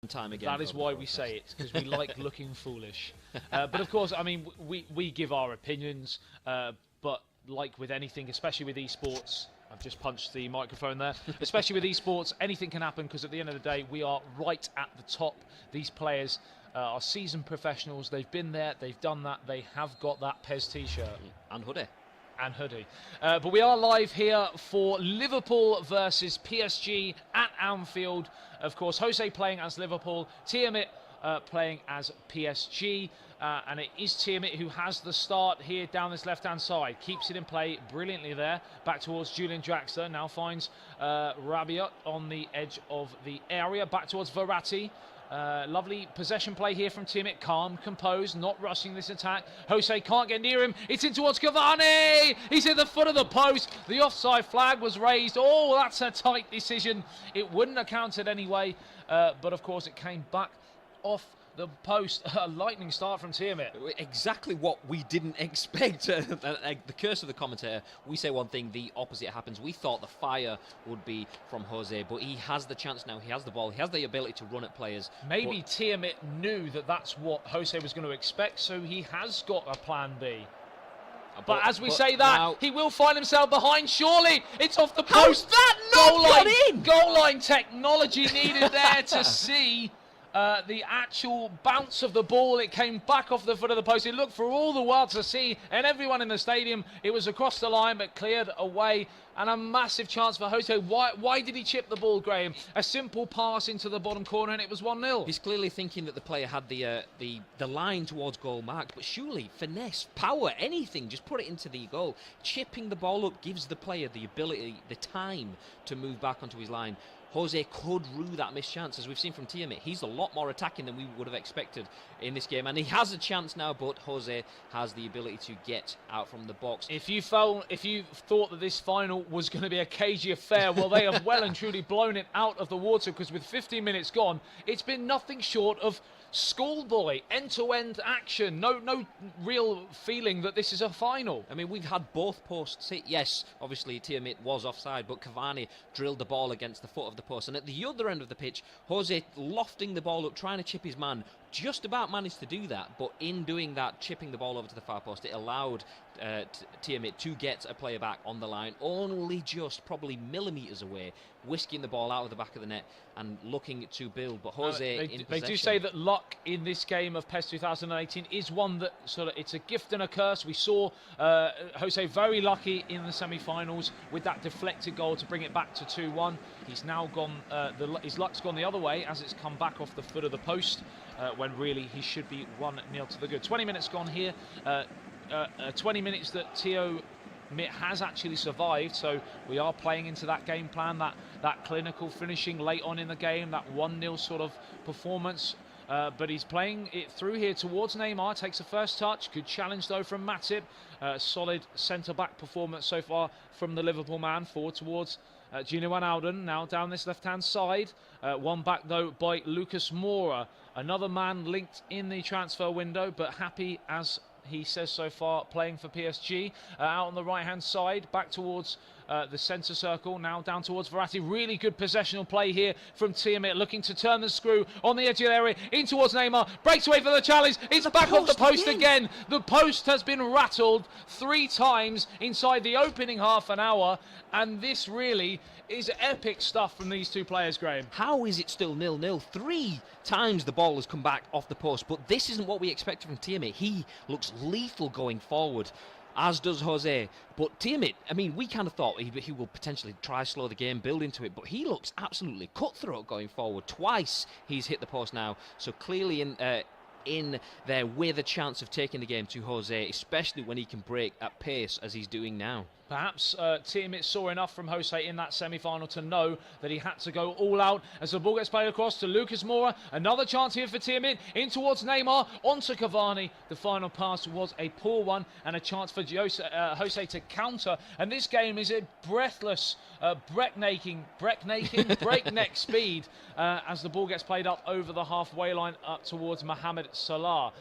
time again. That is why we say it, because we like looking foolish. But of course, I mean, we give our opinions, but like with anything, especially with esports, I've just punched the microphone there, especially with esports, anything can happen, because at the end of the day, we are right at the top. These players are seasoned professionals. They've been there, they've done that, they have got that PES t-shirt. And hoodie. And hoodie. But we are live here for Liverpool versus PSG at Anfield. Of course, Jose playing as Liverpool, Tiamat playing as PSG. And it is Tiamat who has the start here down this left-hand side. Keeps it in play brilliantly there. Back towards Julian Draxler. Now finds Rabiot on the edge of the area. Back towards Verratti. Lovely possession play here from Tiamat. Calm, composed, not rushing this attack. Jose can't get near him. It's in towards Cavani. He's at the foot of the post. The offside flag was raised. Oh, that's a tight decision. It wouldn't have counted anyway. But of course, it came back off the post. A lightning start from Tiamat. Exactly what we didn't expect. The curse of the commentator. We say one thing, the opposite happens. We thought the fire would be from Jose, but he has the chance now. He has the ball. He has the ability to run at players. Maybe Tiamat knew that that's what Jose was going to expect, so he has got a plan B. But as we say that, now, he will find himself behind, surely. It's off the post. How's that not got in? Goal line technology needed there to see the actual bounce of the ball. It came back off the foot of the post. It looked for all the world to see, and everyone in the stadium. It was across the line, but cleared away. And a massive chance for Jose. Why did he chip the ball, Graham? A simple pass into the bottom corner, and it was 1-0. He's clearly thinking that the player had the line towards goal marked, but surely finesse, power, anything, just put it into the goal. Chipping the ball up gives the player the ability, the time to move back onto his line. Jose could rue that missed chance, as we've seen from Tiamat. He's a lot more attacking than we would have expected in this game, and he has a chance now, but Jose has the ability to get out from the box. If you thought that this final was going to be a cagey affair, well, they have well and truly blown it out of the water, because with 15 minutes gone, it's been nothing short of schoolboy, end-to-end action. No real feeling that this is a final. I mean, we've had both posts hit. Yes, obviously Tiamat was offside, but Cavani drilled the ball against the foot of the post. And at the other end of the pitch, Jose lofting the ball up, trying to chip his man, just about managed to do that. But in doing that, chipping the ball over to the far post, it allowed Tiamat to get a player back on the line, only just probably millimetres away, whisking the ball out of the back of the net and looking to build. But Jose in possession. They do say that luck in this game of PES 2018 is one that sort of, it's a gift and a curse. We saw Jose very lucky in the semi-finals with that deflected goal to bring it back to 2-1. He's now gone, his luck's gone the other way as it's come back off the foot of the post, when really he should be 1-0 to the good. 20 minutes gone here. 20 minutes that Tiamat has actually survived, so we are playing into that game plan, that clinical finishing late on in the game, that 1-0 sort of performance. But he's playing it through here towards Neymar, takes the first touch. Good challenge though from Matip. Solid centre-back performance so far from the Liverpool man. Forward towards Gino Wijnaldum, now down this left-hand side. One back though by Lucas Moura. Another man linked in the transfer window, but happy, as he says so far, playing for PSG. Out on the right-hand side, back towards the centre circle, now down towards Verratti. Really good possessional play here from Tiamat, looking to turn the screw on the edge of the area, in towards Neymar, breaks away for the challenge, it's back off the post again. The post has been rattled 3 times inside the opening half an hour, and this really is epic stuff from these two players, Graham. How is it still 0-0? 3 times the ball has come back off the post, but this isn't what we expected from Tiamat. He looks lethal going forward, as does Jose. But Tiamat, I mean, we kind of thought he will potentially try slow the game, build into it, but he looks absolutely cutthroat going forward. Twice he's hit the post now, so clearly in there with a chance of taking the game to Jose, especially when he can break at pace as he's doing now. Perhaps Tiamat saw enough from Jose in that semi-final to know that he had to go all out as the ball gets played across to Lucas Moura. Another chance here for Tiamat, in towards Neymar, onto Cavani. The final pass was a poor one, and a chance for Jose to counter. And this game is at breathless, breakneck speed as the ball gets played up over the halfway line up towards Mohamed Salah.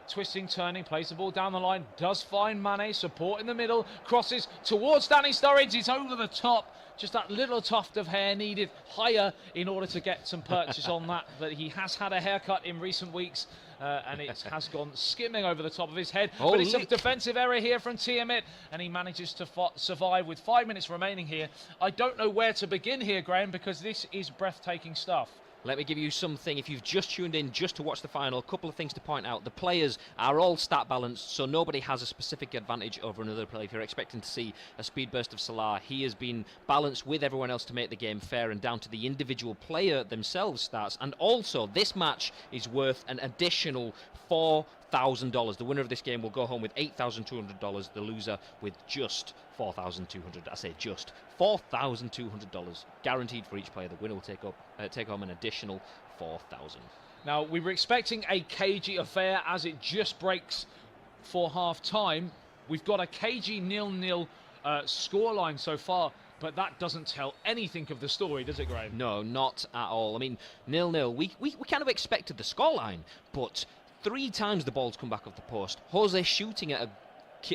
Twisting, turning, plays the ball down the line, does find Mane, support in the middle, crosses towards Danny Sturridge, it's over the top, just that little tuft of hair needed higher in order to get some purchase on that, but he has had a haircut in recent weeks, and it has gone skimming over the top of his head, but it's a defensive error here from Tiamat, and he manages to survive with 5 minutes remaining here. I don't know where to begin here, Graham, because this is breathtaking stuff. Let me give you something. If you've just tuned in just to watch the final, a couple of things to point out. The players are all stat balanced, so nobody has a specific advantage over another player. If you're expecting to see a speed burst of Salah, he has been balanced with everyone else to make the game fair and down to the individual player themselves stats. And also, this match is worth an additional $4,000. The winner of this game will go home with $8,200. The loser with just $4,200. I say just $4,200 guaranteed for each player. The winner will take home an additional $4,000. Now, we were expecting a cagey affair as it just breaks for half time. We've got a cagey 0-0 scoreline so far, but that doesn't tell anything of the story, does it, Graham? No, not at all. I mean, 0-0. We kind of expected the scoreline, but 3 times the ball's come back off the post. Jose shooting at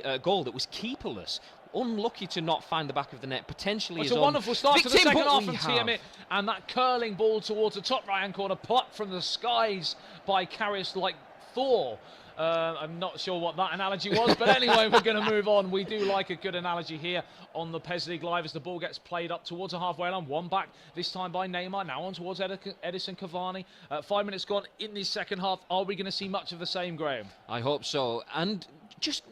a goal that was keeperless. Unlucky to not find the back of the net. Potentially, it's a wonderful start to the second half from Tiamat, and that curling ball towards the top right-hand corner, plucked from the skies by Karius like Thor. I'm not sure what that analogy was, but anyway, we're going to move on. We do like a good analogy here on the PES League Live as the ball gets played up towards a halfway line. One back, this time by Neymar, now on towards Edison Cavani. 5 minutes gone in this second half. Are we going to see much of the same, Graham? I hope so. And just,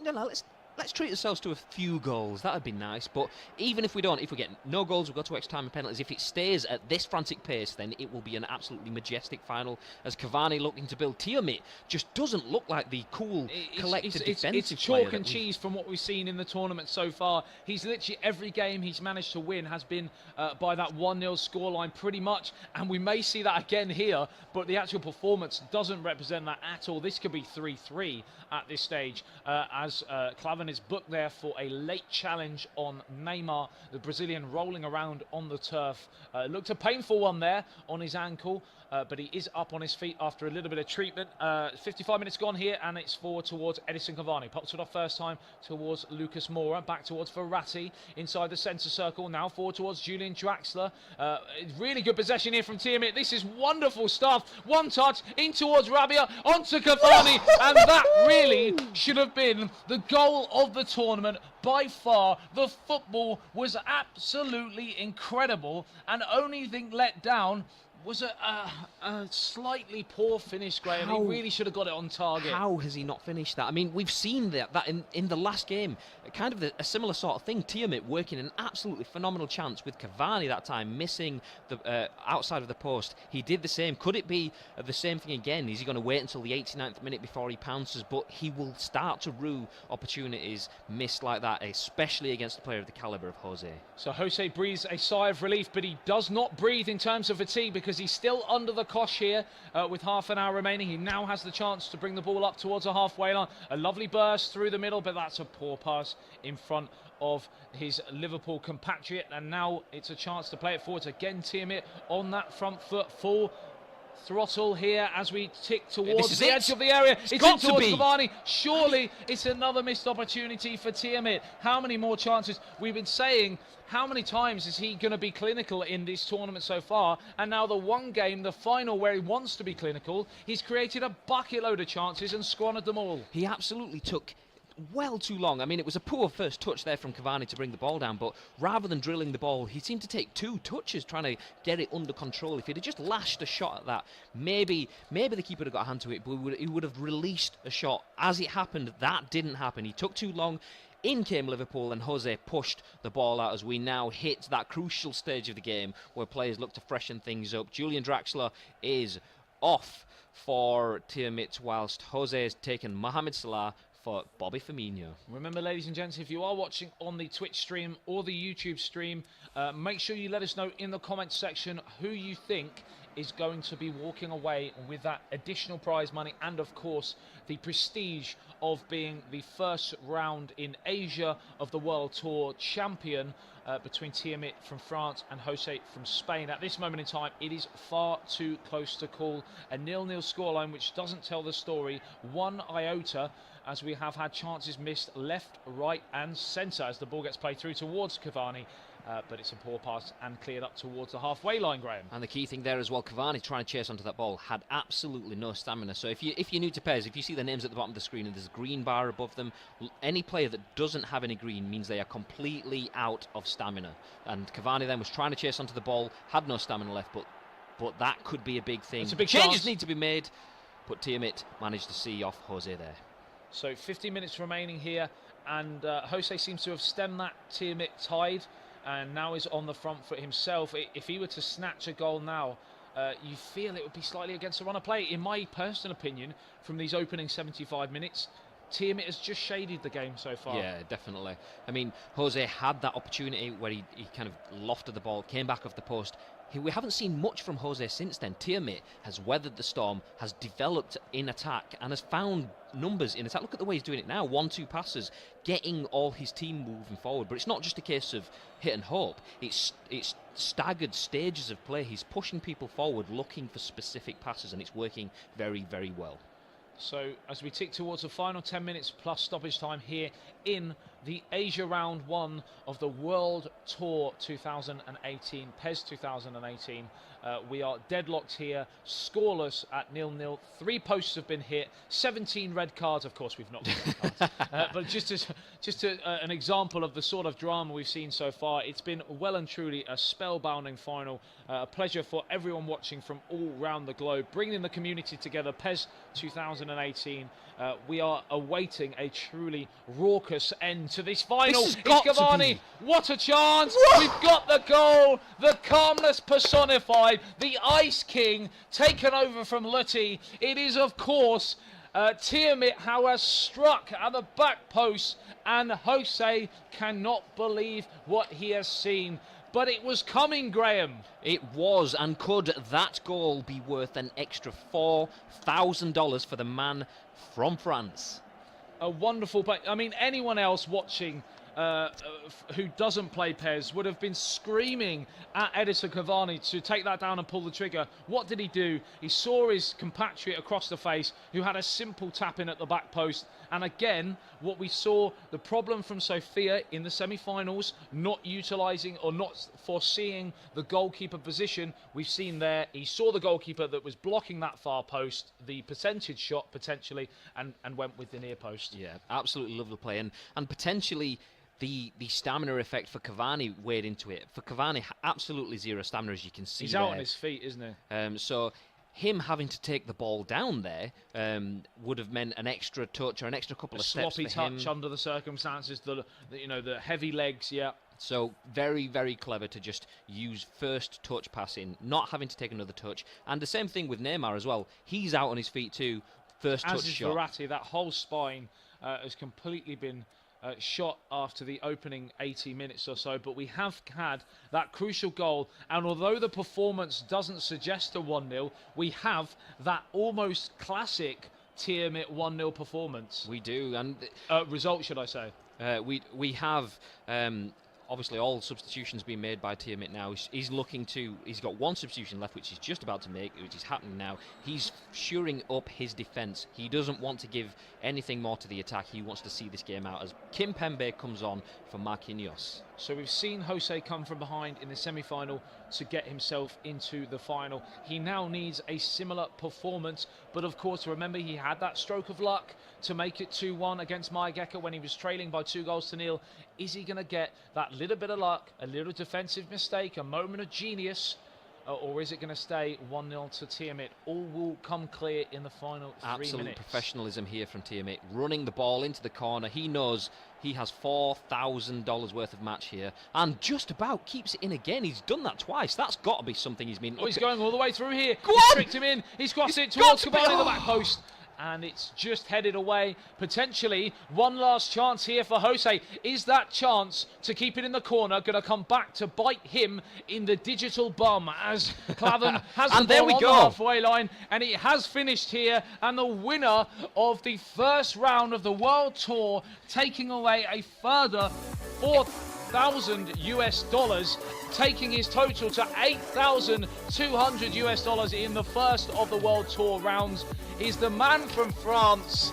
let's treat ourselves to a few goals. That would be nice. But even if we don't, if we get no goals, we'll go to extra time and penalties. If it stays at this frantic pace, then it will be an absolutely majestic final. As Cavani looking to build, Tiamat just doesn't look like the cool, collected defensive It's chalk and cheese from what we've seen in the tournament so far. He's literally every game he's managed to win has been by that 1-0 scoreline pretty much. And we may see that again here, but the actual performance doesn't represent that at all. This could be 3-3 at this stage as Klavan is booked there for a late challenge on Neymar, the Brazilian rolling around on the turf. Looked a painful one there on his ankle, but he is up on his feet after a little bit of treatment. 55 minutes gone here, and it's forward towards Edison Cavani. Pops it off first time towards Lucas Moura, back towards Verratti inside the centre circle, now forward towards Julian Draxler. Really good possession here from Tiamat. This is wonderful stuff. One touch in towards Rabia, onto Cavani, and that really should have been the goal of the tournament by far. The football was absolutely incredible, and only thing let down was a slightly poor finish, Graham. He really should have got it on target. How has he not finished that? I mean, we've seen that in the last game, kind of a similar sort of thing. Tiamat working an absolutely phenomenal chance with Cavani that time, missing the outside of the post. He did the same. Could it be the same thing again? Is he going to wait until the 89th minute before he pounces? But he will start to rue opportunities missed like that, especially against a player of the calibre of Jose. So Jose breathes a sigh of relief, but he does not breathe in terms of fatigue because he's still under the cosh here with half an hour remaining. He now has the chance to bring the ball up towards a halfway line. A lovely burst through the middle, but that's a poor pass in front of his Liverpool compatriot. And now it's a chance to play it forwards again. Tiamat on that front foot, full throttle here as we tick towards the edge of the area. It's in towards Cavani. Surely it's another missed opportunity for Tiamat. How many more chances? We've been saying, how many times is he going to be clinical in this tournament so far? And now the one game, the final, where he wants to be clinical, he's created a bucket load of chances and squandered them all. He absolutely took well too long. I mean, it was a poor first touch there from Cavani to bring the ball down, but rather than drilling the ball, he seemed to take 2 touches trying to get it under control. If he'd have just lashed a shot at that, maybe the keeper would have got a hand to it, but he would have released a shot. As it happened, that didn't happen. He took too long. In came Liverpool, and Jose pushed the ball out as we now hit that crucial stage of the game where players look to freshen things up. Julian Draxler is off for Tiamat, whilst Jose has taken Mohamed Salah for Bobby Firmino. Remember, ladies and gents, if you are watching on the Twitch stream or the YouTube stream, make sure you let us know in the comments section who you think is going to be walking away with that additional prize money and, of course, the prestige of being the first round in Asia of the World Tour champion between Tiamat from France and Jose from Spain. At this moment in time, it is far too close to call a 0-0 scoreline, which doesn't tell the story one iota, as we have had chances missed left, right and centre as the ball gets played through towards Cavani. But it's a poor pass and cleared up towards the halfway line, Graham. And the key thing there as well, Cavani trying to chase onto that ball had absolutely no stamina. So if you're new to PES, if you see the names at the bottom of the screen and there's a green bar above them, any player that doesn't have any green means they are completely out of stamina. And Cavani then was trying to chase onto the ball, had no stamina left, but that could be a big thing. It's a big Changes chance. need to be made, but Tiamat managed to see off Jose there. So 50 minutes remaining here, and Jose seems to have stemmed that Tiamat tide, and now is on the front foot himself. If he were to snatch a goal now, you feel it would be slightly against the run of play. In my personal opinion, from these opening 75 minutes, Tiamat has just shaded the game so far. Yeah, definitely. I mean, Jose had that opportunity where he kind of lofted the ball, came back off the post. We haven't seen much from Jose since then. Tiamat has weathered the storm, has developed in attack, and has found numbers in attack. Look at the way he's doing it now. 1-2 passes, getting all his team moving forward. But it's not just a case of hit and hope. It's staggered stages of play. He's pushing people forward, looking for specific passes, and it's working very, very well. So as we tick towards the final 10 minutes plus stoppage time here in the Asia Round 1 of the World Tour 2018, PES 2018. We are deadlocked here, scoreless at 0-0. 3 posts have been hit, 17 red cards. Of course, we've not got red cards. But just an example of the sort of drama we've seen so far. It's been well and truly a spellbinding final. A pleasure for everyone watching from all around the globe, bringing the community together. PES 2018. We are awaiting a truly raucous end to this final. This has It's got to Cavani. be. What a chance! We've got the goal. The calmness personified. The Ice King taken over from Lutti. It is, of course, Tiamat who has struck at the back post, and Jose cannot believe what he has seen. But it was coming, Graham. It was, and could that goal be worth an extra $4,000 for the man from France? A wonderful play. I mean, anyone else watching who doesn't play PES would have been screaming at Edison Cavani to take that down and pull the trigger. What did he do? He saw his compatriot across the face, who had a simple tap in at the back post. And again, what we saw, the problem from Sofia in the semi-finals, not utilising or not foreseeing the goalkeeper position. We've seen there, he saw the goalkeeper that was blocking that far post, the percentage shot potentially, and went with the near post. Yeah, absolutely lovely play, and potentially the stamina effect for Cavani weighed into it. For Cavani, absolutely zero stamina, as you can see. He's there. out on his feet, isn't he? So him having to take the ball down there would have meant an extra touch or an extra couple of steps for him. Sloppy touch under the circumstances, the heavy legs, yeah. So very, very clever to just use first touch passing, not having to take another touch. And the same thing with Neymar as well. He's out on his feet too. First touch shot. As is Verratti, that whole spine has completely been shot after the opening 80 minutes or so, but we have had that crucial goal, and although the performance doesn't suggest a 1-0, we have that almost classic Tiamat 1-0 performance. We do, and result, should I say. We have obviously all substitutions being made by Tiamat now. He's got one substitution left, which he's just about to make, which is happening now. He's shoring up his defence. He doesn't want to give anything more to the attack. He wants to see this game out as Kim Pembe comes on for Marquinhos. So we've seen Jose come from behind in the semi-final to get himself into the final. He now needs a similar performance, but of course, remember, he had that stroke of luck to make it 2-1 against Maegeka when he was trailing by 2-0. Is he going to get that little bit of luck, a little defensive mistake, a moment of genius, or is it going to stay 1-0 to Tiamat? All will come clear in the final 3 minutes. Absolute professionalism here from Tiamat, running the ball into the corner. He knows he has $4,000 worth of match here, and just about keeps it in again. He's done that twice. That's got to be something he's been... Oh, he's going all the way through here. Go He's on! tricked him in. He's crossed it towards Cavani, the back post. and it's just headed away. Potentially one last chance here for Jose. Is that chance to keep it in the corner going to come back to bite him in the digital bum as Clavan has the And there ball we on go. the halfway line, and it has finished here, and the winner of the first round of the World Tour taking away a further $4,000, taking his total to $8,200 in the first of the World Tour rounds, is the man from France,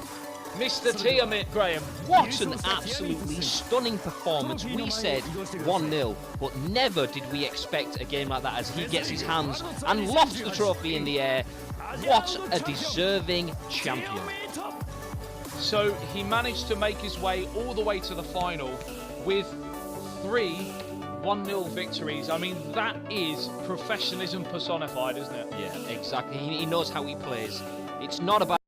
Mr. Tiamat, Graham. What an absolutely stunning performance. We said 1-0, but never did we expect a game like that as he gets his hands and lofts the trophy in the air. What a deserving champion. So he managed to make his way all the way to the final with 3 1-0 victories. I mean, that is professionalism personified, isn't it? Yeah, exactly. He knows how he plays. It's not about